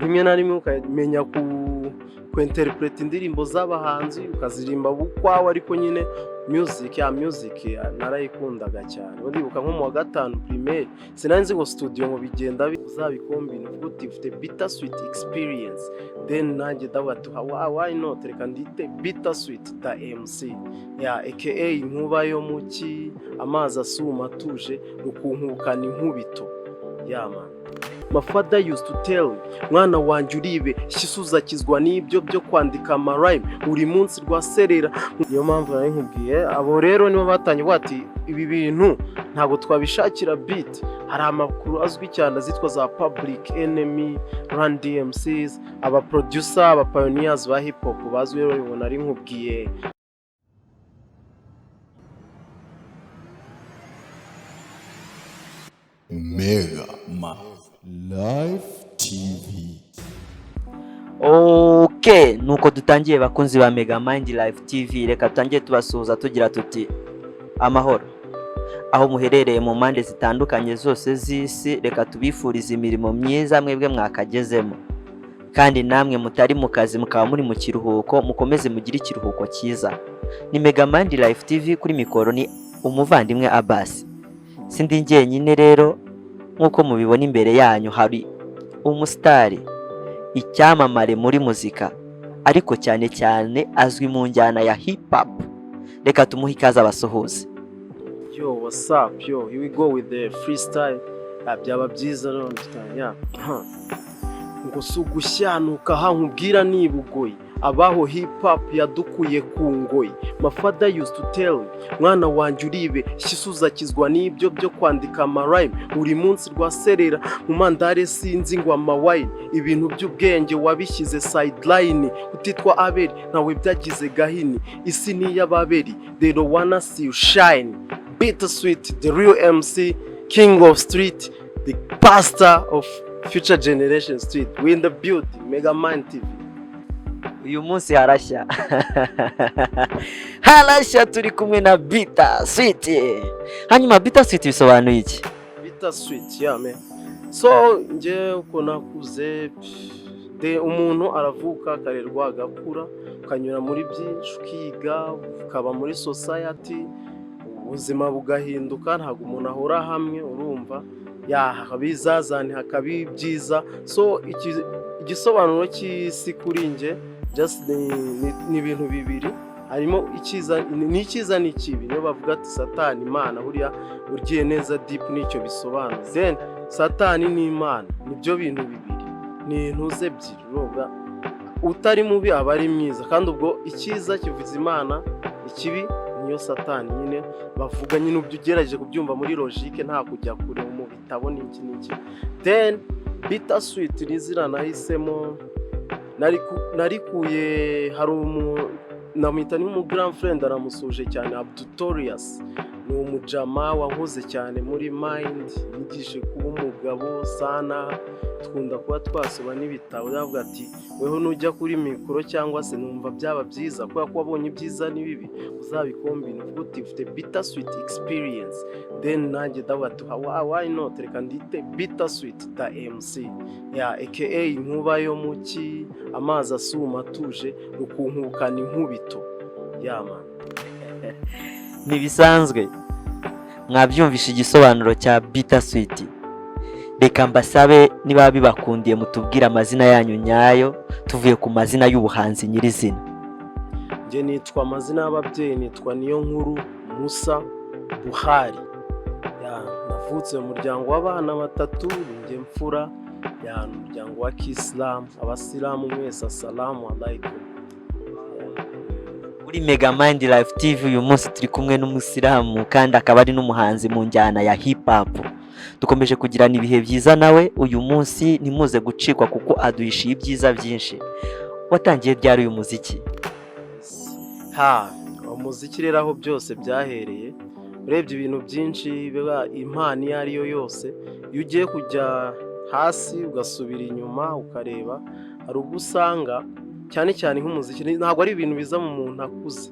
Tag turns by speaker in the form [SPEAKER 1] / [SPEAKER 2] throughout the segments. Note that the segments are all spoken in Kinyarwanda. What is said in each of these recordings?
[SPEAKER 1] rimwe na rimwe ukamenya ku-interpreta indirimbo z'abahanzi ukazirimba ukwawe, ariko nyine music narayikundaga cyane. Ndibuka nko mu wa gatanu primaire sinanzi ngo studio ngo bigenda uzabikombine uvuga uti ufite Bittersweet experience, then nanjye ndavuga ati why not, reka ndite Bittersweet the MC aka inkuba yo muki, amazi asuma atuje rukunkukana inkubito. Man, my father used to tell me, mwana wanje uribe shisuzakizwa n'ibyo byo kwandika amarime buri munsi rwaserera. Niyo mpamvu nari nkubwiye abo rero nibo batanye bati ibi bintu ntabwo twabishakira beat. Hari amakuru azwi cyane azitwa za Public Enemy, Run DMCs, aba producer, aba pioneers ba hip hop bazwi rero bibona ari nkubwiye.
[SPEAKER 2] Mega Man Live TV.
[SPEAKER 3] Okay, nuko dutangiye bakunzi ba Mega Mind Live TV. Reka tutangiye tubasuhuza tugira tuti amahoro aho muherereye mu mpande zitandukanye zose z'isi. Reka tubifurize imirimo myiza mwebwe mwakagezemo, kandi namwe mutari mu kazi mukaba muri mu kiruhuko mukomeze mugire ikiruhuko cyiza. Ni Mega Mind Live TV, kuri mikoro ni umuvandimwe Abbas. Sindi njyenyine rero, nkuko mubibona imbere yanyu hari umusitari, icyamamare muri muzika, ariko cyane cyane azwi mu njyana ya hip hop. Reka tumuhe ikaze abasuhuze.
[SPEAKER 1] Yo, what's up? Yo, here we go with the freestyle. Byaba byiza rero nditanya. Ngo sugushanuka hankubwira nibugoyi, abaho hip hop yadukuye ku ngoyi. My father used to tell me, mwana wanje uribe shisuzakizwa n'ibyo byo kwandika amarime buri munsi rwaserera mu mandare sinzi ngo amawine. Ibintu by'ubwenge wabishyize sideline, utitwa aberi nawe byagize gahini. Isi ni y'ababeri, they don't wanna see you shine. Bittersweet, the real MC, king of street, the pastor of future generation street. We in the beauty, Mega Man TV.
[SPEAKER 3] Uyu munsi harashya. Harashya, turi kumwe na Bittersweet. Hanyuma Bittersweet bisobanuye iki?
[SPEAKER 1] Bittersweet, man. So nje uko nakuze, umuntu aravuka akarerwa agakura, ukanyura muri byinshi, ukiga, ukaba muri society, ubuzima bugahinduka, ntabwo umuntu ahora hamwe, urumva habizazane hakabi byiza. So igisobanuro cy'isi kuri nje just ni ibintu bibiri, harimo icyiza n'ikibi. Niyo bavuga ati Satani Imana, buriya urgiye neza deep nicyo bisobanura. Then Satani ni Imana, nibyo bintu bibiri, ni intuze ebyiri. Urumva utari mubi aba ari mwiza, kandi ubwo icyiza kivuze Imana, ikibi niyo Satani. Nyine bavuga nyine ubyo ugerageje kubyumva muri logique, nta kujya kure mu bitabo n'iki n'iki. Then Bittersweet nizira nahisemo, narikuye hari namwita ni mu grand friend aramusuje cyane, Abdutorious. Ni umujama wankoze cyane muri mind, yigishe kuba umugabo sana, twunda kuba twasoba n'ibitabo. Yavuga ati weho nujya kuri mikoro cyangwa se numva byaba byiza kubera ko wabonye ibyiza n'ibibi uzabikombine uvuga uti ufite Bittersweet experience. Then nanjye ndavuga ati why not, reka ndite Bittersweet the MC aka inkuba yo muki, amazi asuma atuje rukunkukana inkubito. Man.
[SPEAKER 3] Nibisanzwe mwabyumvisha igisobanuro cya Bittersweet. Reka mbasabe niba bibakundiye mutubwire amazina yanyu nyayo, tuvuye ku mazina y'ubuhanzi nyirizina.
[SPEAKER 1] Nje nitwa amazina y'ababyeyi, nitwa Niyo Nkuru Musa Buhari. Navutse mu muryango w'abana batatu, nje mfura umuryango wa Kiislamu. Abasilamu mwese assalamu alaikum.
[SPEAKER 3] Muri Mega Mind Live TV uyu munsi turi kumwe n'umusilamu kandi akaba ari n'umuhanzi mu njyana ya hip hop. Dukomeje kugirana ibihe byiza nawe. Uyu munsi nimuze gucikwa kuko aduhishiye ibyiza byinshi. Watangiye byari uyu muziki?
[SPEAKER 1] Umuziki rero aho byose byahereye, urebye ibintu byinshi biba impano iyo ariyo yose, iyo ugiye kujya hasi ugasubira inyuma ukareba, hari ubwo usanga cyane cyane nk'umuziki ntabwo ari ibintu biza mu muntu akuze.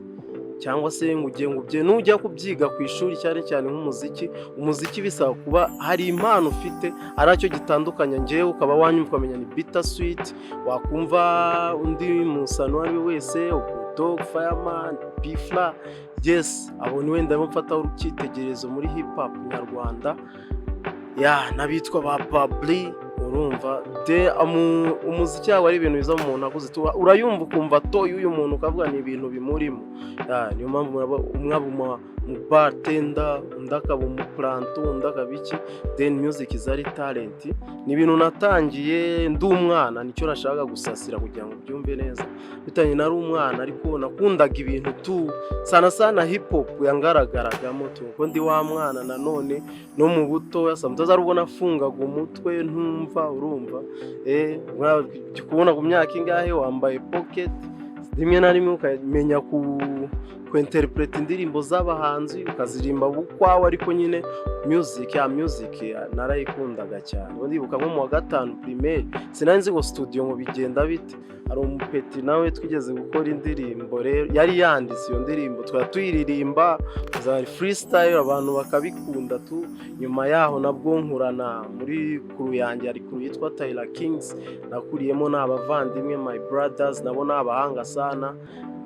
[SPEAKER 1] cyangwa se ngo ugiye nujya kubyiga ku ishuri cyane cyane umuziki bisaba kuba hari impano ufite aracyo gitandukanye njyewe ukaba wanyumva ukamenya ni Bittersweet, wakumva undi musano ari wese Dog, Fireman, Pfla, yes abo ni wenda mfata urukitegerezo muri hip hop nyarwanda n'abitwa ba Babli. Urumva umuziki yawe ari ibintu biza mu muntu akuze urayumva ukumva uyu muntu ukavuga ni ibintu bimurimo. Niyo mpamvu umwaba mu bartender, undi akaba umuplanto, undi akaba iki. Then music is ari talent, ni ibintu natangiye ndi umwana, nicyo nashaka gusasira kugira ngo byumve neza. Bitanye nari umwana ariko nakundaga ibintu sana hip hop yangaragaragamo kuko ndi wa mwana nanone no mu buto sometimes arubona afungaga umutwe ntumva. Urumva kubona ku myaka ingahe wambaye pocket rimwe na rimwe ukamenya ku interpret indirimbo z'abahanzi ukazirimba bukwawe, ariko nyine music narayikundaga cyane. Ndibuka nko mu wa gatanu primaire sinanzi ngo studio ngo bigenda bite, hari umupeti nawe twigeze gukora indirimbo rero yari yanditse iyo ndirimbo tuyiririmba za freestyle abantu bakabikunda nyuma yaho nabwo nkurana muri kuru yanjye ari kuru yitwa Tyler Kings, nakuriyemo n'abavandimwe my brothers nabo n'abahanga sana.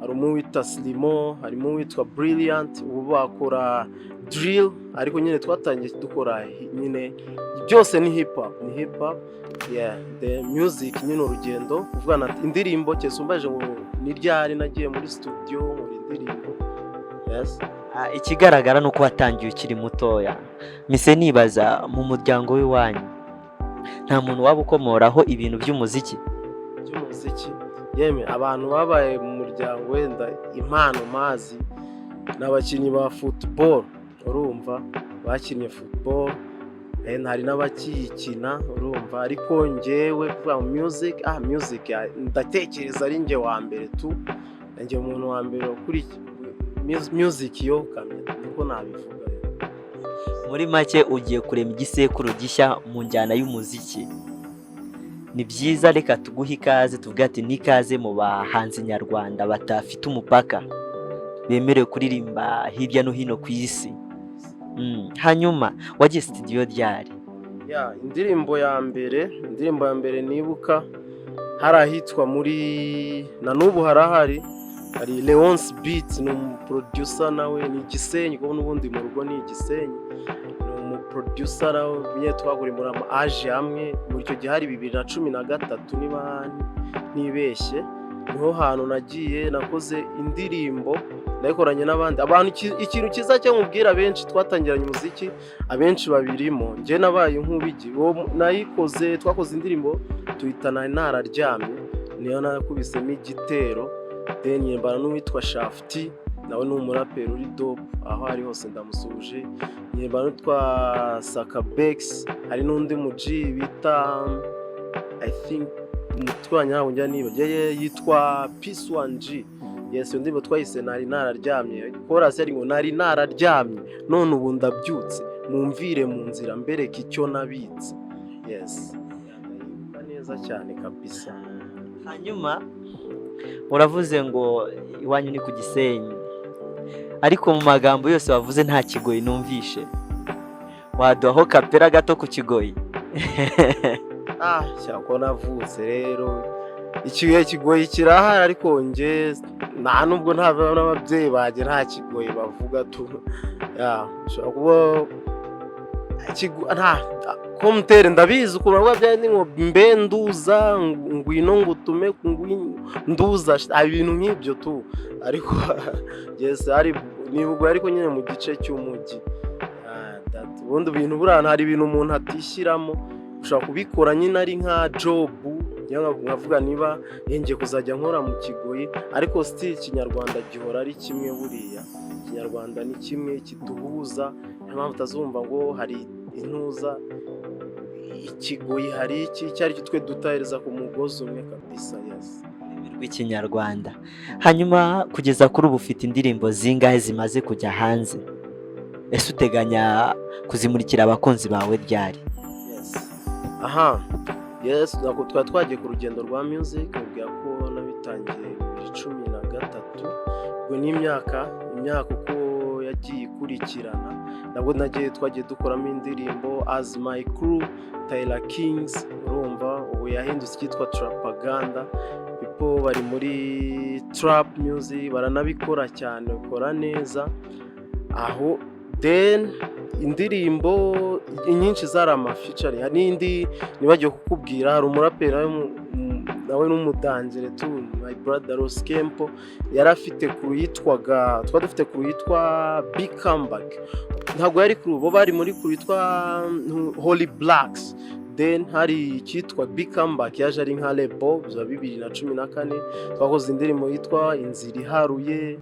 [SPEAKER 1] Hari witwa Slimo, harimo witwa Brilliant, ubu bakora drill ariko nyine twatangiye dukora nyine byose ni hip hop the music nyine urugendo kuvugana indirimbo cyesumbaje ngo ni ryari nagiye muri studio muri indirimbo.
[SPEAKER 3] Ikigaragara nuko watangiye ukiri mutoya. Mise nibaza mu muryango w'iwanyu nta muntu waba ukomoraho ibintu by'umuziki?
[SPEAKER 1] Yeme abantu babaye mu muryango wenda impano mazi n'abakinnyi ba football. Urumva bakinnye football hari n'abakiyikina. Urumva ariko njyewe kuva mu music ndatekereza ari njye wa mbere njye umuntu wa mbere kuri music yo kamera niko nabivuga.
[SPEAKER 3] Muri make ugiye kurema igisekuru gishya mu njyana y'umuziki. Ni byiza, reka tuguhe ikaze tuvuga ati nikaze mu bahanzi nyarwanda batafite umupaka bemerewe kuririmba hirya no hino ku isi. Hanyuma wagiye studio ryari?
[SPEAKER 1] Indirimbo ya mbere nibuka hari ahitwa muri na n'ubu hari Leonce Beats, ni umuproducer nawe ni Gisenyi kuko n'ubundi mu rugo ni Gisenyi, ni umuproducer nawe twaguriye muri aje hamwe muri icyo gihe hari 2013 niba nibeshye. Niho hantu nagiye nakoze indirimbo nayikoranye n'abandi abantu. Ikintu kiza cyo mubwira benshi twatangiranye umuziki abenshi babirimo, nje nabaye nk'ubigi nayikoze. Twakoze indirimbo tuhitana nararyamye, niyo nakubisemo igitero. Then yembana n'uwitwa Shafty, nawe ni umuraperi uri dope aho ari hose ndamusuje. Yembana n'utwa Sakabex, hari n'undi muji bita I think umutwanya aho njya nibagiye yitwa Peace 1G. Yes, ndibo twahise nari nararyamye. Chorus yari ngo nari nararyamye none ubu ndabyutse mumvire mu nzira mbereka icyo nabitse. Yes, neza cyane kabisa.
[SPEAKER 3] Hanyuma uravuze ngo iwanyu ni ku Gisenyi, ariko mu magambo yose wavuze nta Kigoyi numvishe. Waduhaho kapera gato ku Kigoyi?
[SPEAKER 1] Cyako navutse rero Kigoyi kirahari, ariko nje nta nubwo n'ababyeyi baje nta Kigoyi bavuga kuba komtere ndabizi ukuntu rwabyaye ni ngo mbe nduza ngwino ngutume nduza ibintu nk'ibyo ariko yes hari nibwo ariko nyine mu gice cy'umujyi. Ubundi bintu burana hari ibintu umuntu atishyiramo ushaka kubikora nyine ari nka job, nkavuga niba yenge kuzajya nkora mu Kigoyi, ariko still Kinyarwanda gihora ari kimwe. Buriya Kinyarwanda ni kimwe kiduhuza, niyo mpamvu utazumva ngo hari intuza Ikigoyi hari cyari twe dutahereza ku mugozi umwe kabisa. Yes,
[SPEAKER 3] rw'Ikinyarwanda. Hanyuma kugeza kuri ubu ufite indirimbo zingahe zimaze kujya hanze? Ese uteganya kuzimurikira abakunzi bawe ryari?
[SPEAKER 1] Yes, yes nako twari twagiye ku rugendo rwa music mubwira ko nabitangiye 2013 ubwo ni imyaka uko yagiye ikurikirana nabwo nagiye twagiye dukoramo indirimbo as my crew Tyler Kings urumva ubu yahindutse cyitwa Trapaganda people bari muri trap music baranabikora cyane bakora neza aho then indirimbo inyinshi zari amafeature n'indi nibagiye kukubwira hari umuraperi nawe n'umudangire tu my brother Ross Kempo yarafite crew yitwaga dufite crew yitwa Big Comeback ntabwo yari crew bo bari muri crew yitwa Holy Blacks then hari cyitwa Big Comeback yaje ari nka label za 2014 twakoze indirimbo yitwa Inzira Iharuye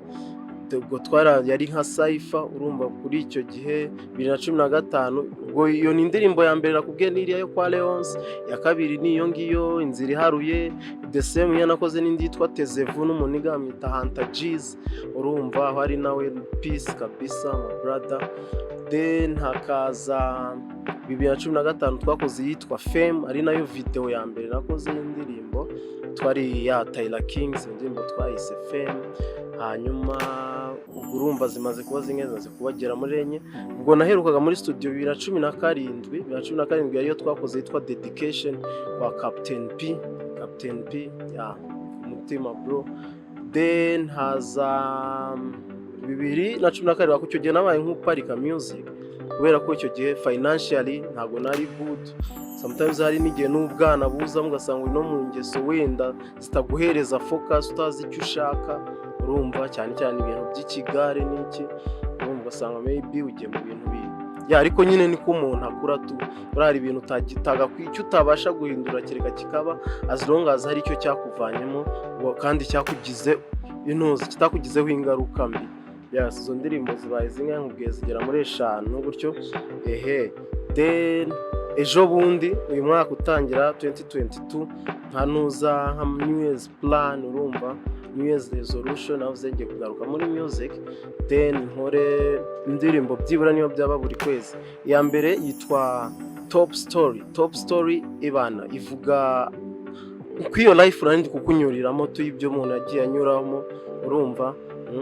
[SPEAKER 1] ubwo twara yari nka Cypher urumva kuri icyo gihe 2015 ubwo iyo ni indirimbo ya mbere nakubwiye n'iriya yo kwa Leonce ya kabiri niyo ngiyo Inzira Iharuye the same yanakoze n'indi yitwa Tezevu n'umuniga amita Hunter G's urumva aho ari nawe peace kabisa my brother then hakaza 2015 twakoze yitwa Fame ari nayo video ya mbere nakoze indirimbo twari ya Tyler Kings indirimbo twayise Fame hanyuma urumva zimaze kuba zimaze kubagera muri enye ubwo naherukaga muri studio 2017 yariyo twakoze yitwa Dedication kwa Captain P ya umutima bro then haza 2012 ku cyo gihe nabaye nk'uparika music kubera ko icyo gihe financially ntago nari good sometimes hari n'igihe n'ubwana buza mugasanga ino mu ngeso wenda zitaguhereza focus utazi icyo ushaka urumva cyane ibintu by'ikigare n'iki urumva ugasanga maybe ugiye mu bintu ya ariko nyine niko umuntu akura tu urari ibintu utagitaga kwicyo utabasha guhindura kereka kikaba as long as hari icyo cyakuvanyemo kandi cyakugize intuzi kitakugizeho ingaruka mbi yes izo ndirimbo zibaye zimwe nkubwiye zigera muri 5 gutyo then ejo bundi uyu mwaka utangira 2022 nkanuza nka New Year's plan urumva New Year's resolution aho zenge kugaruka muri music then nkore indirimbo byibura niyo byaba buri kwezi ya mbere yitwa Top Story ibana ivuga uko iyo life urandi kukunyuriramo tu ibyo umuntu yagiye anyuramo urumva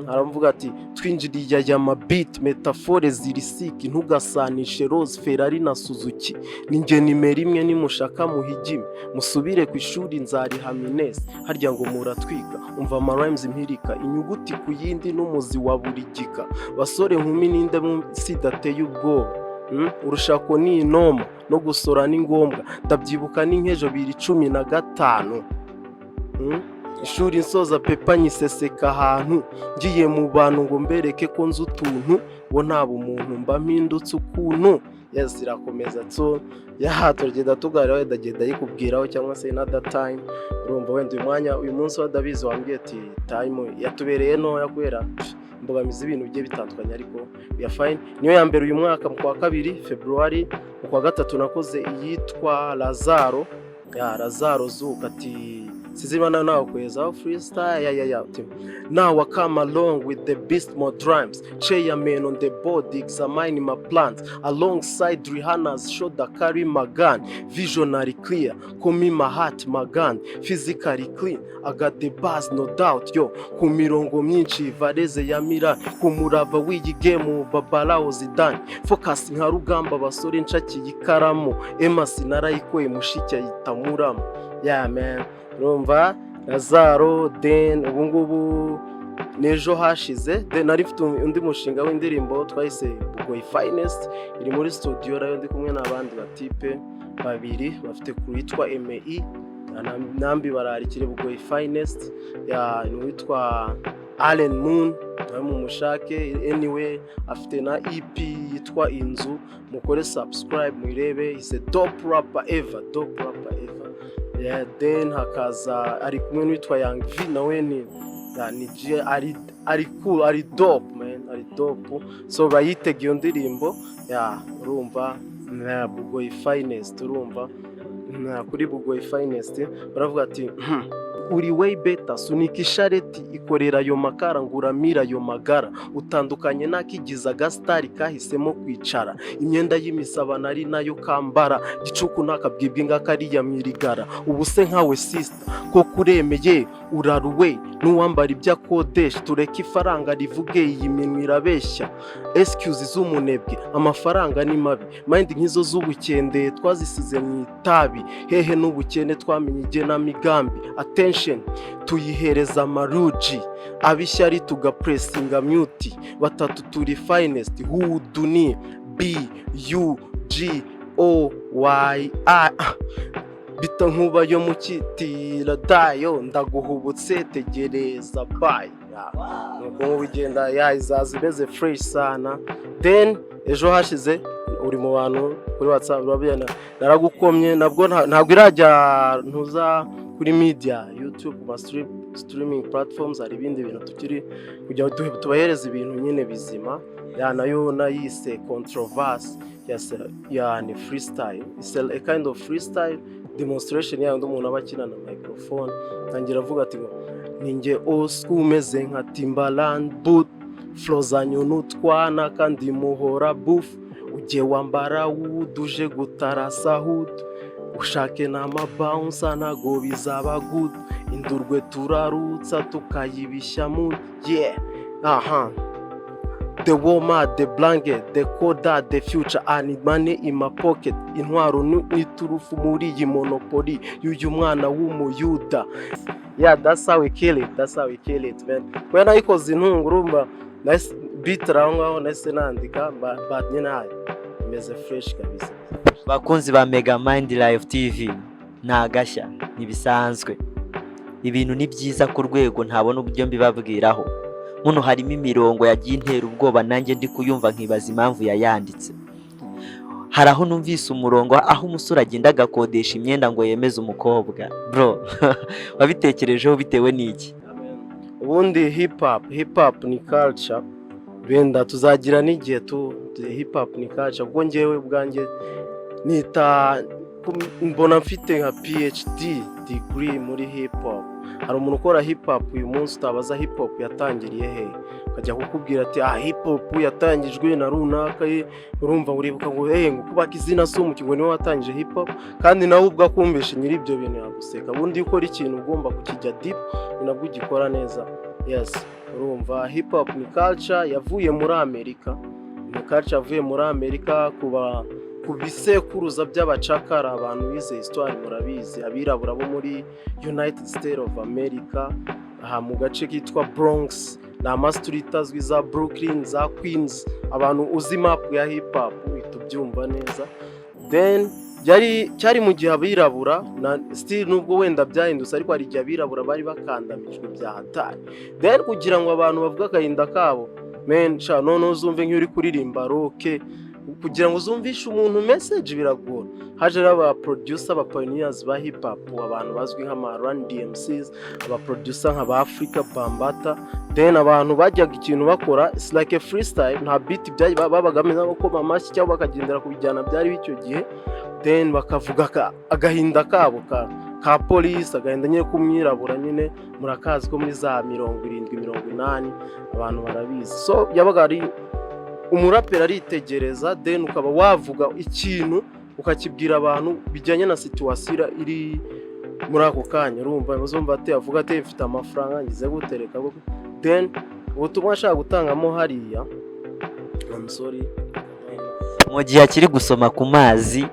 [SPEAKER 1] aravuga ati twinjiriye ya beat metaphore zirisiki ntugasanishe Rose Ferrari na Suzuki ninge nimero imwe nimushaka muhigime musubire ku ishuri nzari Hamines harya ngo muratwiga umva ama rhymes impirika inyuguti ku yindi n'umuzi wa buri gika basore nkumi ninde sidateye ubwoba urushako ni inoma no gusora ni ngombwa ndabyibuka n'inkejo 2015 ishuri nsoza pepa nyiseseka ahantu ngiye mu bantu ngo mbereke ko nzi utuntu bo nabo umuntu mba mpindutse ukuntu yazirakomeza so yahatorgeda tugarira ndagenda yikubwiraho cyangwa se another time urumva wenda uyu munsi wadabizi wambwiye ati time yatubereye no yakwera mbogamiza ibintu bigiye bitandukanye ariko ya fine niyo ya mbere uyu mwaka mu kwa 2 February mu kwa 3 nakoze yitwa Lazaro zuka ati sizimana nawe kweza freestyle ya now I come along with the beast more drums chairman on the board examine my plans alongside Rihanna's shoulder carry my gun visionary clear call me my heart my gun physically clean I got the bars no doubt yo ku mirongo myinshi vareze ya mira ku murava w'iyi game babalao Zidane focus nka rugamba basore nshaki yikaramo Emasi narayikoye mushike yitamuramo yeah man urumva Lazaro then ubungubu nejo hashize then nari mfite undi mushinga w'indirimbo twahise Bugoyi Finest iri muri studio rayo ndi kumwe n'abandi batipe babiri bafite kuritwa ME nambi bararikire Bugoyi Finest ya witwa Allen Moon mu mushake anyway afite na EP yitwa Inzu mukore subscribe muirebe is a dope rapper ever yeah then hakaza ari kumwe n'witwa Young V nawe ni je ari cool ari dope man ari dope so bayitege iyo ndirimbo ya urumva na Bugoyi Finest urumva na kuri Bugoyi Finest baravuga ati uri way better, sunika ishareti ikorera ayo makara ngo uramira ayo magara, utandukanye n'akigiza agasitari kahisemo kwicara, imyenda y'imisabana ari nayo kambara, gicuku ntakabwibwe ngakariya mwirigara, ubu se nkawe sister ko kuremeye uraruwe n'uwambara ibyo akodesha, tureke ifaranga rivuge iyi minwa irabeshya, excuse z'umunebwe amafaranga ni mabi, mind nk'izo z'ubukende twazisize mu itabi, hehe n'ubukene twamenye igenamigambi, attention tuyihereza amaruji, abishyari tugapressinga mute, batatu turi finest, who duni BUGOYI bita nkuba yo mu kitira dayo ndaguhubutse tegereza bye. Nuko wigenda izaza imeze fresh sana. Then ejo hashize uri mu bantu kuri WhatsApp urabiyana naragukomye, nabwo ntabwo irajya ntuza kuri media YouTube ma streaming platforms, hari ibindi bintu tukiri kujya tubahereza ibintu nyine bizima, nayo nayise controversy. Yes, ni freestyle. It's a kind of freestyle demonstration y'aho umuntu abakina na microphone, tangira avuga ati ngo ninjye osku meze nka Timbaland boot, flow zanyu n'utwana kandi muhora buff, ujye wambara wuduje gutarasa hood, ushake n'amabounce ntago bizaba good, indurwe turarutsa tukayibishya mu the woman, the blanket, the coda, the future, I need money in my pocket, intwaro n'iturufu muri iyi monopoly y'uyu mwana w'umuyuda. That's how we kill it, man. When I ikoze intungurumba nice beat aho nese nandika but nyine imeze fresh kabisa.
[SPEAKER 3] Bakunzi ba Mega Mind Live TV, ntagashya ntibisanzwe, ibintu ni byiza ku rwego ntabona uburyo mbibabwiraho. Muno harimo imirongo yagiye intera ubwoba, nanjye ndi kuyumva nkibaza impamvu yayanditse. Hari aho numvise umurongo aho umusore agenda agakodesha imyenda ngo yemeze umukobwa. Bro, wabitekerejeho bitewe n'iki?
[SPEAKER 1] Ubundi hip hop ni culture, benda tuzagira n'igihe hip hop ni culture, ubwo ngewe ubwanjye nita mbona mfite nka PhD degree muri hip hop. Hari umuntu ukora hip hop uyu munsi utabaza hip hop yatangiriye he, akajya kukubwira ati hip hop yatangijwe na runaka, urumva uribuka ngo ngo kubaka izina sumuki ngo niwe watangije hip hop, kandi nawe ubwo akumvisha nyiri ibyo bintu yaguseka. Ubundi ukora ikintu ugomba kukijya deep, nabwo ugikora neza. Yes, urumva hip hop ni culture yavuye muri Amerika, ni culture yavuye muri Amerika ku bisekuruza by'abacakara. Abantu bize histoire murabizi, abirabura bo muri United States of America, mu gace kitwa Bronx, na street azwi za Brooklyn, za Queens. Abantu uzi map ya hip hop uhita ubyumva neza. Then cyari mu gihe abirabura na still nubwo wenda byahindutse, ariko hari igihe abirabura bari bakandamijwe bya hatari. Then kugira ngo abantu bavuga akahinda kabo, men none uzumve nk'uri kuririmba rock, kugira ngo uzumvishe umuntu message biragora. Haje aba producer, aba pioneers ba hip hop, abantu bazwi nk'ama Run DMCs, aba producer nk'aba Africa Bambata. Then abantu bajyaga ikintu bakora it's like a freestyle, nta beat babagameza bakoma amashyi cyangwa bakagendera ku bijyana byari bicyo gihe. Then bakavuga agahinda kabo ka police, agahinda nyine kumwirabura, nyine murakazi ko muri za 70-80 abantu barabizi. So yabaga ari umurapera aritegereza, then ukaba wavuga ikintu ukakibwira abantu bijyanye na situation iri muri ako kanya. Urumva bazumva ati avuga ati mfite amafaranga ngize gutereka, then ubutumwa ashaka gutangamo hariya, I'm sorry,
[SPEAKER 3] mu gihe akiri gusoma ku mazi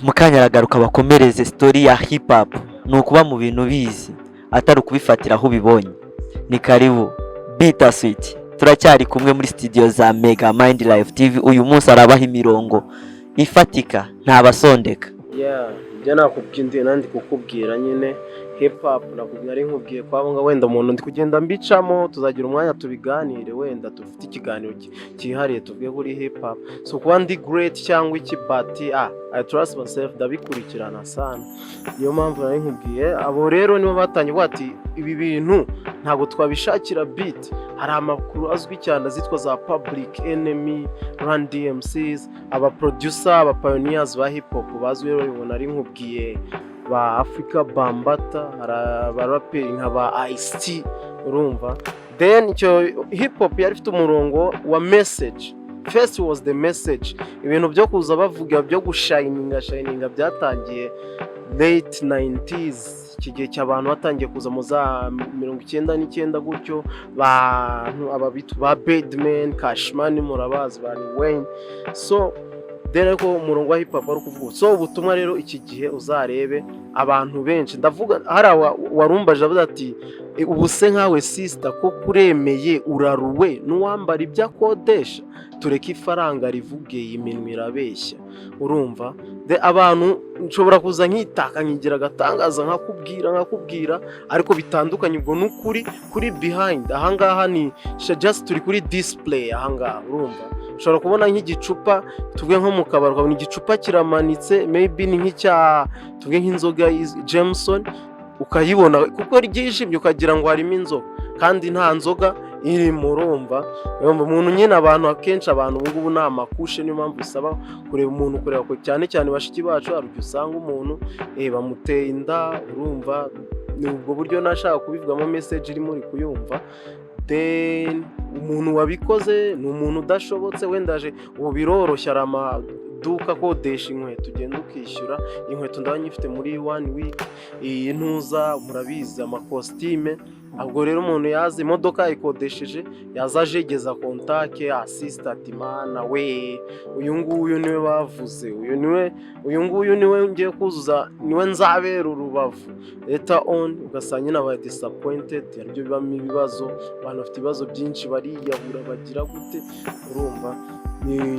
[SPEAKER 3] mukanya aragaruka bakomereze story ya hip hop. Nukuba mu bintu bizi atari ukubifatira aho ubibonye. Ni karibu Bittersweet, turacyari kumwe muri studio za Mega Mind Live TV. Uyu munsi arabaha imirongo ifatika ntabasondeka.
[SPEAKER 1] Njye nakubwira nandi kukubwira nyine hip hop, nakubwira ari nkubwiye kwabonga wenda umuntu ndi kugenda mbicamo, tuzagira umwanya tubiganire, wenda dufite ikiganiro cyihariye tuvuge kuri hip hop. So kuba ndi great cyangwa iki, but I trust myself, ndabikurikirana sana. Niyo mpamvu nari nkubwiye abo rero nibo batanye bati ibi bintu ntago twabishakira beat. Hari amakuru azwi cyane azitwa za Public Enemy, Run DMCs, aba producer, aba pioneers ba hip hop bazwi rero. Ubona ari nkubwiye ba Africa Bambata, hari abaraperi nka ba Ice-T, urumva. Then icyo hip hop yari ifite umurongo wa message. First was the message. Ibintu byo kuza bavuga byo gushininga byatangiye late 90s, iki gihe cy'abantu batangiye kuza mu za 99 gutyo, bantu ababitu ba Bedman, Cashman, murabazi ba Wayne. So dere ko umurongo wa hip hop ari kuvuga. So ubutumwa rero iki gihe uzarebe abantu benshi, ndavuga hari warumbaje avuga ati ubuse nkawe sister ko kuremeye uraruwe n'uwambara ibyo akodesha, tureke ifaranga rivuge iminwa irabeshya, urumva. Abantu nshobora kuza nkitaka nkigira gatangaza nkakubwira ariko bitandukanye, ubwo n'ukuri kuri behind. Ahangaha ni just turi kuri display ahangaha, urumva. Ushobora kubona nk'igicupa tuvuge nko mu kabari, ukabona igicupa kiramanitse, maybe ni nk'icya tuvuge nk'inzoga Jameson, ukayibona kuko ryijimye ukagira ngo harimo inzoga kandi nta nzoga iri murumva. Umuntu nyine abantu akenshi abantu ubu ngubu nta makushe, niyo mpamvu bisaba kureba umuntu, kureba ko cyane cyane bashiki bacu hari usanga umuntu bamuteye inda, urumva. Ni ubwo buryo nashaka kubivugamo message iri muri kuyumva. Then umuntu wabikoze ni umuntu udashobotse, wendaje ubu biroroshya duka kodesha inkweto, ugenda ukishyura inkweto ndabanye ifite muri 1 week. Iyi ntuza murabizi amakositime. Ubwo rero umuntu yazi imodoka ayikodesheje, yazaje igeza kontake assistant mana we, uyu nguyu niwe bavuze, uyu nguyu niwe ngiye kuzuza, niwe nzabera urubavu later on. Ugasanga n'aba disappointed, aribyo bibamo ibibazo. Abantu bafite ibibazo byinshi bariyahura bagira gute, urumva.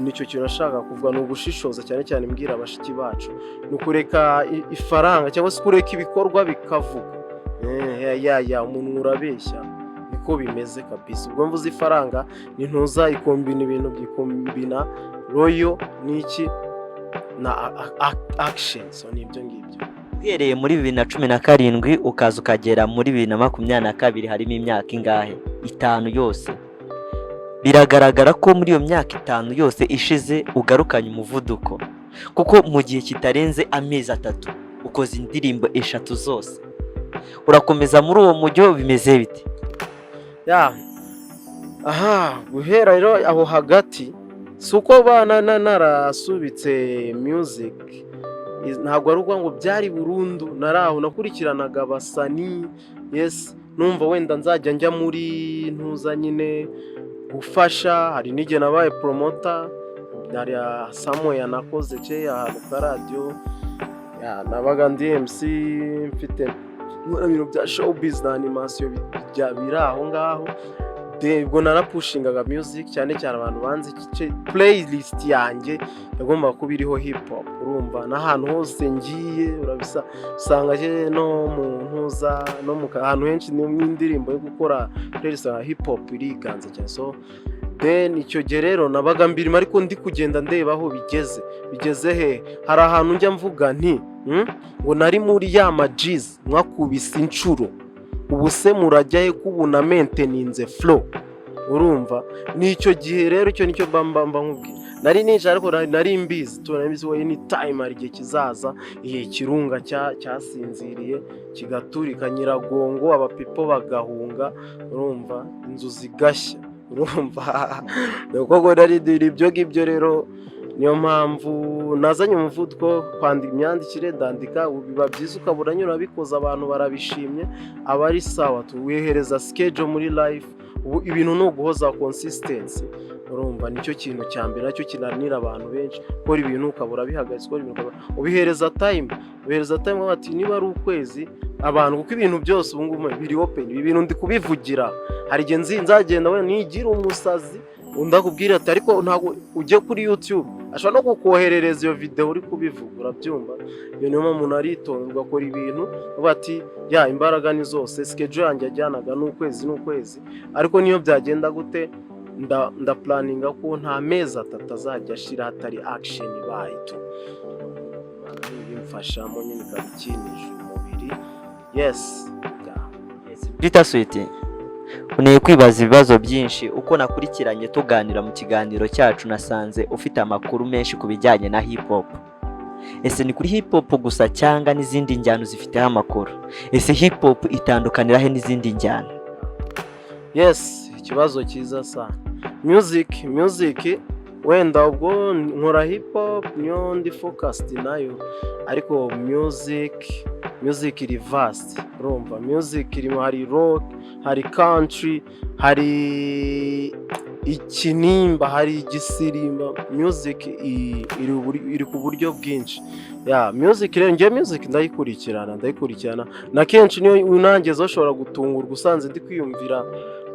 [SPEAKER 1] Nicyo kintu nashaka kuvuga, ni ugushishoza cyane cyane mbwira abashiki bacu, ni ukureka ifaranga cyangwa se kureka ibikorwa bikavuga. Umuntu urabeshya, niko bimeze kabisa. Ubwo mvuze ifaranga ni ntuza ikombina ibintu byikombina royo n'iki na action. So ni ibyo ngibyo.
[SPEAKER 3] Uhereye muri 2017 ukaza ukagera muri 2022, harimo imyaka ingahe? 5 yose. Biragaragara ko muri iyo myaka 5 yose ishize ugarukanye umuvuduko, kuko mu gihe kitarenze amezi 3 ukoze indirimbo 3 zose. Urakomeza muri uwo mujyo, bimeze bite?
[SPEAKER 1] Guhera rero aho hagati suko bana narasubitse music, ntabwo ari ngo byari burundu. Naraho nakurikiranaga basani, yes, numva wenda nzajya njya muri ntuza nyine gufasha. Hari n'igihe nabaye promoter, nari somewhere nakoze ahantu ka radio, nabaga ndi MC, mfite ibintu bya showbiz na animation biri aho ngaho. Ubwo narapushingaga music cyane cyane abantu banzi playlist yanjye yagomba kuba iriho hip hop, urumva. N'ahantu hose ngiye urabisa usanga no mu ntuza no mu ahantu henshi n'indirimbo yo gukora playlist ya hip hop iriganze cyane. So then icyo gihe rero nabaga mbirimo, ariko ndi kugenda ndeba aho bigeze he. Hari ahantu njya mvuga nti ngo nari muri ya majiz mwakubise inshuro, ubu se murajya he kubuna maintenance flow, urumva. Nicyo gihe rero icyo nicyo bamba nkubwira. Nari nicara ariko nari mbizi, tunamizi we any time hari gihe kizaza, igihe kirunga cyasinziriye kigaturika Nyiragongo, abapipo bagahunga, urumva, inzu zigashya, urumva. Nuko nari ibyo ngibyo rero. Niyo mpamvu nazanye umuvuduko, kwandika imyandikire, ndandika. Ubu biba byiza ukabura nyura bikoza, abantu barabishimye, abari sawa. Tuwehereza schedule muri life. Ubu ibintu no guhoza consistency, urumva. Nicyo kintu cya mbere nacyo kinanira abantu benshi, gukora ibintu ukabura bihagaze, gukora ibintu ubihereza time. Bati niba ari ukwezi abantu, kuko ibintu byose ubu ngubu biri open. Ibi bintu ndi kubivugira, hari igihe nzagenda we nigira umusazi undakubwira ati ariko ntago ujye kuri YouTube, ashobora no kukoherereza iyo video uri kubivuga, urabyumva. Iyo niyo umuntu aritonda ugakora ibintu bati imbaraga ni zose. Schedule yanjye ajyanaga n'ukwezi, ariko niyo byagenda gute nda planninga ko nta mezi 3 azajya ashira hatari action ibaye. Bimfashamo nyine kabikinisha umubiri. Yes.
[SPEAKER 3] Bittersweet, uneye kwibaza ibibazo byinshi. Uko nakurikiranye tuganira mu kiganiro cyacu, nasanze ufite amakuru menshi ku bijyanye na hip hop. ese ni kuri hip hop gusa cyangwa n'izindi njyana zifiteho amakuru? Ese hip hop itandukanira he n'izindi njyana?
[SPEAKER 1] Yes, ikibazo cyiza sana. Music wenda ubwo nkora hip hop niyo ndi focused nayo, ariko music iri vast, urumva. Music irimo hari rock, hari country, hari ikinimba, hari igisirimba. Music iri ku buryo bwinshi. Music rero njye music ndayikurikirana na kenshi niyo unangezeho ushobora gutungurwa usanze ndi kwiyumvira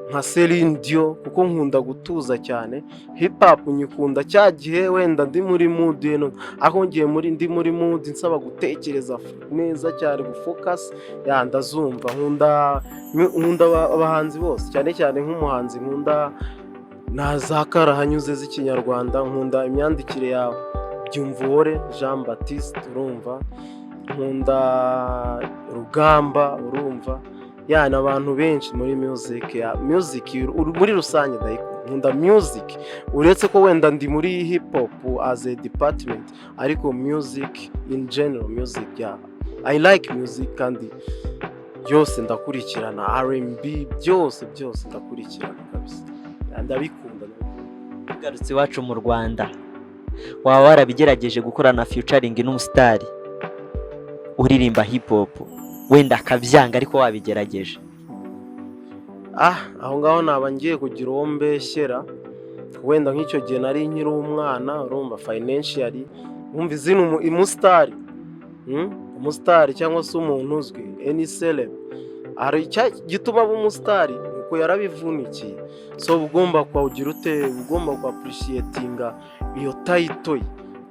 [SPEAKER 1] nka Celine Dion, kuko nkunda gutuza cyane. Hip hop nyikunda cya gihe wenda ndi muri mood aho ngiye ndi muri mood nsaba gutekereza neza cyane, gufocus, ndazumva. Nkunda abahanzi bose, cyane nk'umuhanzi nkunda na za karahanyuze z'ikinyarwanda, nkunda imyandikire ya Byumvuhore Jean Baptiste, urumva. Nkunda Rugamba, urumva. N'abantu benshi muri music muri rusange nkunda music, uretse ko wenda ndi muri hip hop as a department, ariko music in general, I like music kandi byose ndakurikirana, R&B byose ndakurikirana kabisa, ndabikunda.
[SPEAKER 3] Ugarutse iwacu mu Rwanda, waba warabigerageje gukorana featuring n'umusitari uririmba hip hop, wenda akabyanga ariko wabigerageje?
[SPEAKER 1] Aho ngaho naba ngiye kugira uwo mbeshyera, wenda nk'icyo gihe nari nkiri umwana, urumva, financially wumva izina umusitari cyangwa se umuntu uzwi, any celeb, hari gituma aba umusitari kuko yarabivunikiye. So ugomba kugira ugomba ku appreciatinga iyo title.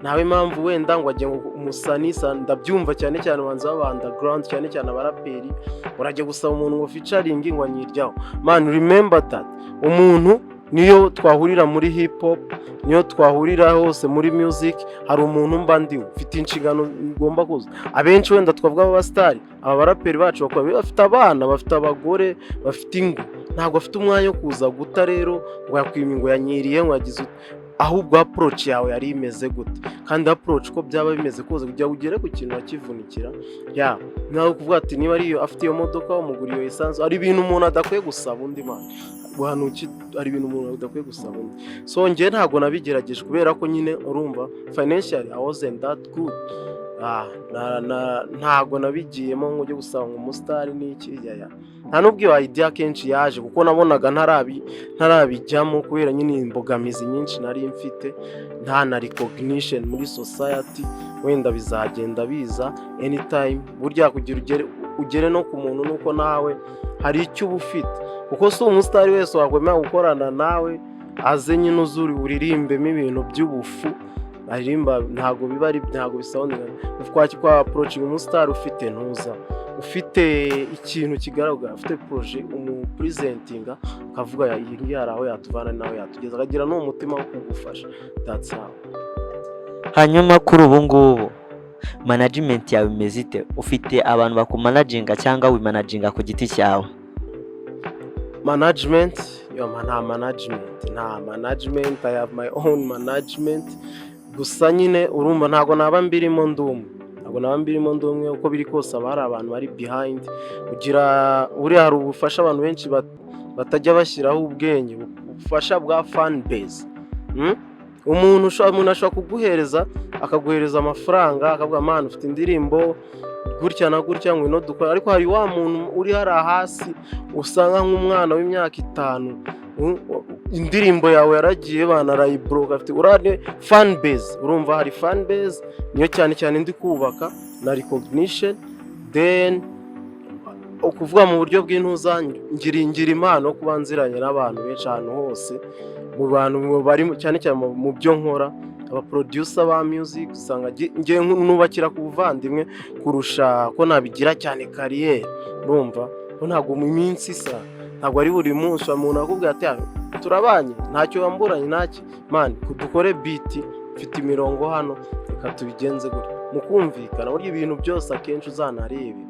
[SPEAKER 1] Nawe impamvu wenda ngo ajye umusanisa, ndabyumva cyane abanza b'aba underground, cyane abaraperi, urajya gusaba umuntu ngo featuring ngo anyiryaho. Man, remember that umuntu niyo twahurira muri hip hop, niyo twahurira hose muri music, hari umuntu mba ndiwe ufite inshingano ngomba kuza. Abenshi wenda twavuga abasitari, aba baraperi bacu bakaba bafite abana, bafite abagore, bafite ingo, ntabwo afite umwanya wo kuza guta rero ngo yakwima ngo yanyiriye ngo yagize, ahubwo approach yawe yari imeze gute, kandi approach ko byaba bimeze koze kugira ugere ku kintu wakivunikira. Nawe kuvuga ati niba ariyo afite iyo modoka umuguriyo essence, ari ibintu umuntu adakwiye gusaba undi man, ari ibintu umuntu adakwiye gusaba undi. So ngiye ntabwo nabigerageje kubera ko nyine urumva financially I wasn't that good. Ntabwo nabigiyemo ngo ujye gusaba ngo umusitari n'iki. Nta n'ubwo iyo idea kenshi yaje, kuko nabonaga ntarabijyamo kubera nyine imbogamizi nyinshi nari mfite, nta na recognition muri society. Wenda bizagenda biza anytime, burya kugira ugere no ku muntu nuko nawe hari icyo uba ufite, kuko si umusitari wese wakwemera gukorana nawe aze nyine uzuri uririmbemo ibintu by'ubufu aririmba. Ntabwo bisobanura kwa approaching umusitari ufite ufite ikintu kigaragara, ufite projet umupresentinga, akavuga iyi yari aho yatuvana nawe yatugeza, akagira n'umutima wo kugufasha. That's how.
[SPEAKER 3] Hanyuma kuri ubu ngubu management yawe imeze ite? Ufite abantu bakumanaginga cyangwa wimanaginga ku giti cyawe?
[SPEAKER 1] Management, nta management, I have my own management. Gusa nyine urumva ntabwo naba mbirimo ndumwe, uko biri kose aba hari abantu bari behind, kugira hari ubufasha abantu benshi batajya bashyiraho ubwenge, ubufasha bwa fan base. Umuntu ashobora kuguhereza, akaguhereza amafaranga, akavuga man ufite indirimbo gutya na gutya ngo ino dukora, ariko hari wa muntu uri hasi usanga nk'umwana w'imyaka 5, indirimbo yawe yaragiye banarayibroka, afite urane fan base. Urumva hari fan base niyo cyane ndi kubaka na recognition, then ukuvuga mu buryo bw'intuzanyo ngira impano kuba nziranye n'abantu benshi ahantu hose, mu bantu bari cyane mu byo nkora, aba producer ba music, usanga ngiye nubakira ku buvandimwe kurusha ko nabigira cyane career. Urumva ko ntabwo mu minsi isa, ntabwo ari buri munsi umuntu akubwira ati turabanye ntacyo wamburanye ntacyo man, dukore beat, mfite imirongo hano, reka tubigenze gutya, mukumvikana. Burya ibintu byose akenshi uzanarebe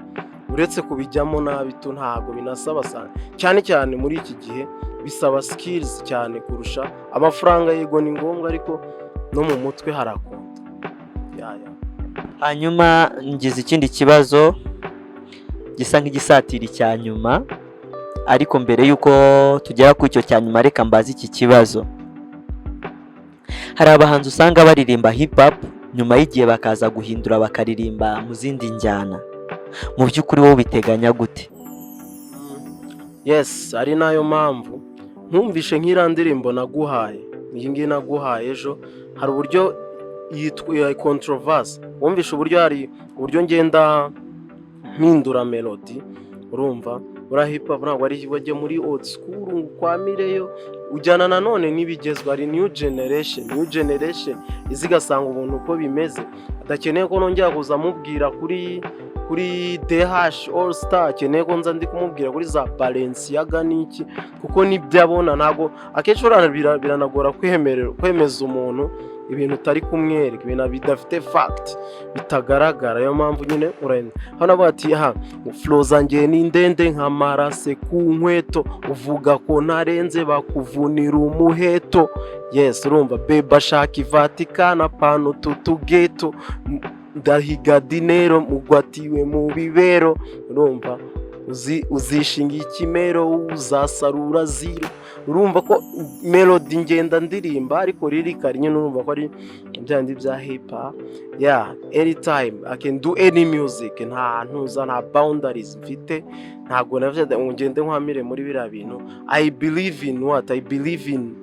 [SPEAKER 1] uretse kubijyamo nabi ntabwo binasaba cyane muri iki gihe, bisaba skills cyane kurusha amafaranga. Yego ni ngombwa, ariko no mu mutwe harakonda.
[SPEAKER 3] hanyuma ngize ikindi kibazo gisa nk'igisatira icya nyuma, ariko mbere y'uko tugera ku icyo cya nyuma reka mbaze iki kibazo. Hari abahanzi usanga baririmba hip hop nyuma y'igihe bakaza guhindura bakaririmba mu zindi njyana, mu by'ukuri wowe ubiteganya gute?
[SPEAKER 1] Yes, ari nayo mpamvu ntumvishe nk'iriya ndirimbo naguhaye, iyi ngiyi naguhaye ejo, hari uburyo yitwa controversy. Wumvishe uburyo hari uburyo ngenda mpindura melody, urumva buriya hip hop ntabwo ari wajya muri old school ukwamireyo, ujyana nanone n'ibigezweho. Hari new generation izi gasanga ubuntu uko bimeze, adakeneye ko nongera kuza mubwira kuri DH All Star, akeneye ko nza ndi kumubwira kuri za Balenciaga n'iki, kuko nibyo abona. Ntabwo akenshi biranagora kwemeza umuntu ibintu utari kumwereka, ibintu bidafite fact, bitagaragara. Yo mpamvu nyine urenda hano bati flow zanjye ni ndende nka marase ku nkweto, uvuga ko narenze bakuvunira umuheto. Yes, urumva beba shaka Vatikana pano tutugeto, ndahiga dinero mugwatiwe mu bibero, urumva uzishinga ikimero uzasarura zero. Urumva ko melody ngenda ndirimba, ariko lyrically nyine urumva ko ari byandi bya hip hop. Anytime I can do any music, nta boundaries mfite, ntabwo navye ngende nkwamire muri biriya bintu. I believe in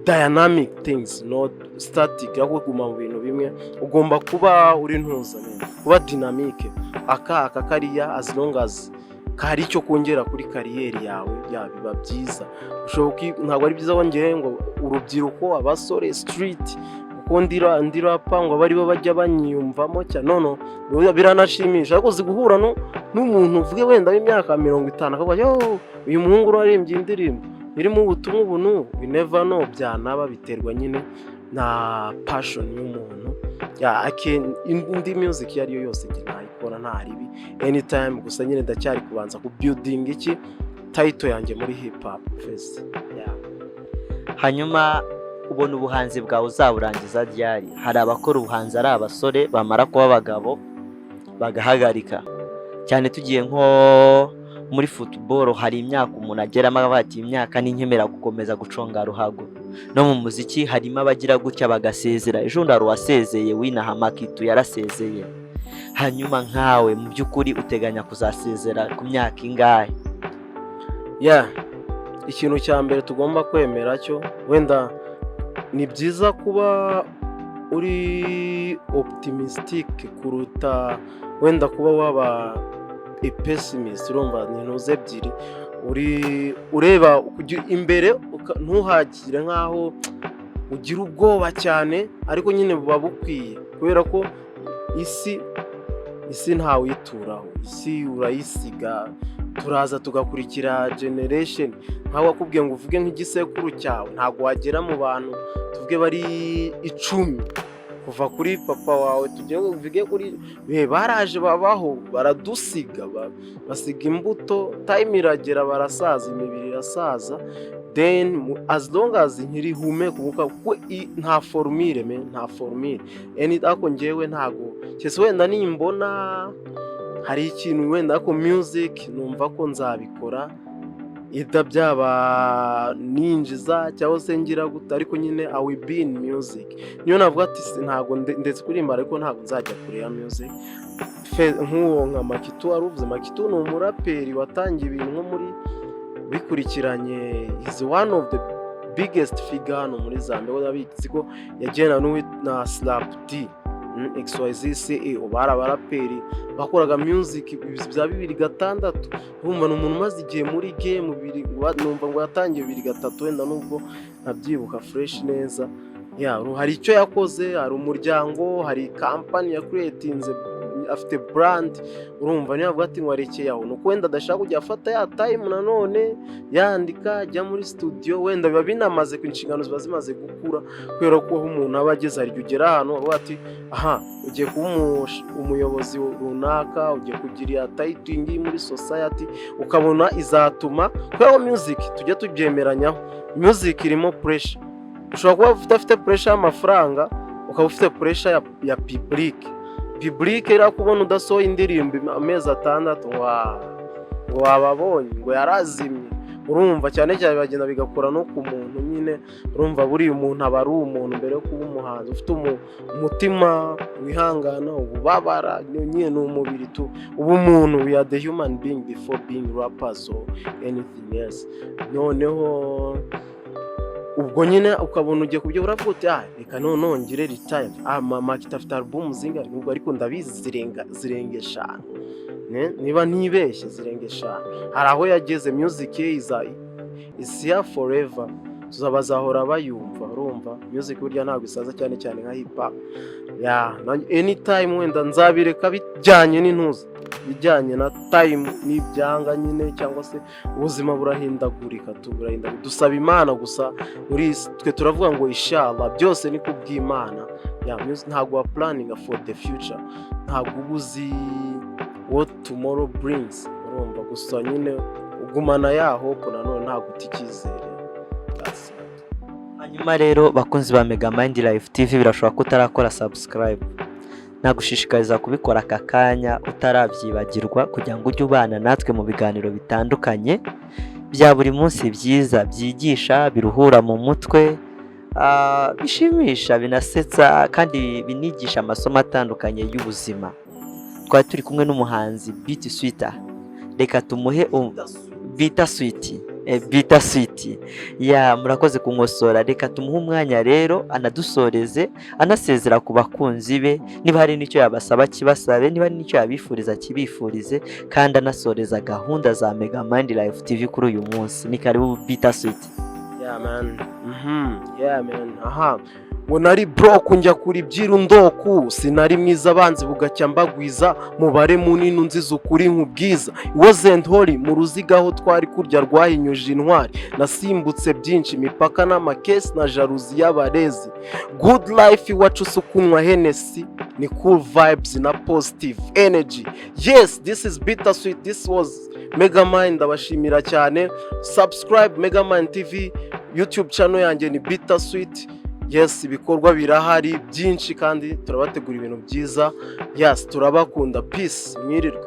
[SPEAKER 1] dynamic things, not static. Yako kuguma mu bintu bimwe, ugomba kuba uri kuba dynamic. Aka kariya as long as kari icyo kongera kuri kariyeri yawe biba byiza. Ntabwo ari byiza wongeye ngo urubyiruko, abasore street kuko ndirapa ngo bari bo bajya banyiyumvamo cyane. No, biranashimisha ariko ziguhura n'umuntu uvuge wenda w'imyaka 50 akavuga yo uyu muhungu urarimbye indirimbo irimo ubutumwa ubuntu. We never know, byanaba biterwa nyine na passion y'umuntu. Indi music yari yo yose nayikora nta ribi anytime, gusa nyine ndacyari kubanza ku building iki title yanjye muri hip hop first.
[SPEAKER 3] Hanyuma ubona ubuhanzi bwawe uzaburangiza ryari? Hari abakora ubuhanzi ari abasore bamara kuba abagabo bagahagarika, cyane tugiye nko muri football hari imyaka umuntu ageramo abati imyaka n'inkemera gukomeza guconga ruhago. No mu muziki harimo abagira gutya bagasezera. Ejo ndaro wasezeye winaha Makitu yarasezeye. Hanyuma nkawe mu by'ukuri uteganya kuzasezera ku myaka ingahe?
[SPEAKER 1] Ikintu cya mbere tugomba kwemera cyo, wenda ni byiza kuba uri optimistic kuruta wenda kuba waba pessimist. Urumva ni ntuze ebyiri, ureba imbere ntuhagire nkaho ugira ubwoba cyane, ariko nyine buba bukwiye, kubera ko isi ntawe uyituraho, isi urayisiga. Turaza tugakurikira generation, nkaho wakubwiye ngo uvuge nk'igisekuru cyawe, ntabwo wagera mu bantu tuvuge bari 10 kuva kuri papa wawe tujye uvuge kuri baraje babaho baradusiga, basiga imbuto, time iragera barasaza, imibiri irasaza. Then as long as nkiri humeka nta formule ako njyewe ntago cyese wenda nimbona hari ikintu wenda ko music numva ko nzabikora byaba ninjiza cyangwa se ngira guta, ariko nyine I will be in music. Niyo navuga ati ntago ndetse kuririmba, ariko ntago nzajya kure ya music. Nk'uwo nka Makitu aruvuze, Makitu ni umuraperi watangiye ibintu nko muri bikurikiranye, is one of the biggest figure hano muri Zambia. Urabizi ko yagenda na Slap D XYZ ubara abaraperi bakoraga music bya 2006. Urumva n'umuntu maze igihe muri game numva ngo yatangiye 2003, wenda nubwo nabyibuka fresh neza. Hari icyo yakoze, hari umuryango, hari company ya creatinze, afite brand. Urumva niyo avuga ati ngwarekeye aho, nuko wenda adashaka kujya afata ya time nanone yandika ajya muri studio, wenda biba binamaze ku inshingano ziba zimaze gukura, kubera ko umuntu aba ageze ari kugera ahantu avuga ati ugiye kuba umuyobozi runaka, ugiye kugira title muri society, ukabona izatuma kwa music tujye tubyemeranyaho. Music irimo pressure, ushobora kuba ufite pressure y'amafaranga, ukaba ufite pressure ya public public irakubona udasohoye indirimbo amezi 6 ngo wababonye ngo yarazimye. Urumva cyane cyane bagenda bigakora no ku muntu nyine. Urumva buri umuntu aba ari umuntu mbere yo kuba umuhanzi ufite umutima wihangana, ububabara nyine n'umubiri tu ubumuntu. We are the human being before being rappers or anything else. Noneho ubwo nyine ukabona ugiye kubyo uravuga uti reka nongere retire. Mama kitafite album zingahe ubwo, ariko ndabizi zirenga 5. Niba ntibeshye zirenga 5. Hari aho yageze music ye is here forever. Tuzabazahora bayumva. Urumva music burya ntabwo isaza cyane cyane nka hip hop. Anytime wenda nzabireka bijyanye n'intuza, bijyanye na time n'ibyanga nyine, cyangwa se ubuzima burahindagurika. Dusaba Imana gusa muri twe turavuga ngo inshallah byose ni kubw'Imana. Ntabwo wa planning for the future, ntabwo ubuzi what tomorrow brings. Urumva gusa nyine ugumana yaho nanone ntabwo utikizere.
[SPEAKER 3] Hanyuma rero bakunzi ba Megamind Live TV, birashoboka ko utarakora subscribe, nagushishikariza kubikora aka kanya utarabyibagirwa, kugira ngo ujye ubana natwe mu biganiro bitandukanye bya buri munsi byiza, byigisha, biruhura mu mutwe, bishimisha, binasetsa, kandi binigisha amasomo atandukanye y'ubuzima. Twari turi kumwe n'umuhanzi Bittersweet. Reka tumuhe Bittersweet. Murakoze kunkosora. Reka tumuhe umwanya rero anadusoreze, anasezera ku bakunzi be. Niba hari n'icyo yabasaba kibasabe, niba hari n'icyo yabifuriza kibifurize, kandi anasoreza gahunda za Megamind Live TV kuri uyu munsi. Ni karibu Bittersweet.
[SPEAKER 1] Yeah man. Ngo nari broke njya kuri byirundoku, sinari mwiza abanzi bugacya mbagwiza, mubare munini unziza ukuri nk'ubwiza. Wasn't holy mu ruziga aho twari kurya rwahinyuje intwari, nasimbutse byinshi imipaka n'amakesi na jalousie y'abarezi. Good life iwacu sukunwa Hennessy, ni cool vibes na positive energy. Yes, this is Bittersweet. This was Megamind. Abashimira cyane. Subscribe Megamind TV YouTube channel yanjye ni Bittersweet. Yes, ibikorwa birahari byinshi kandi turabategura ibintu byiza. Yes, turabakunda. Peace. Mwirirwe.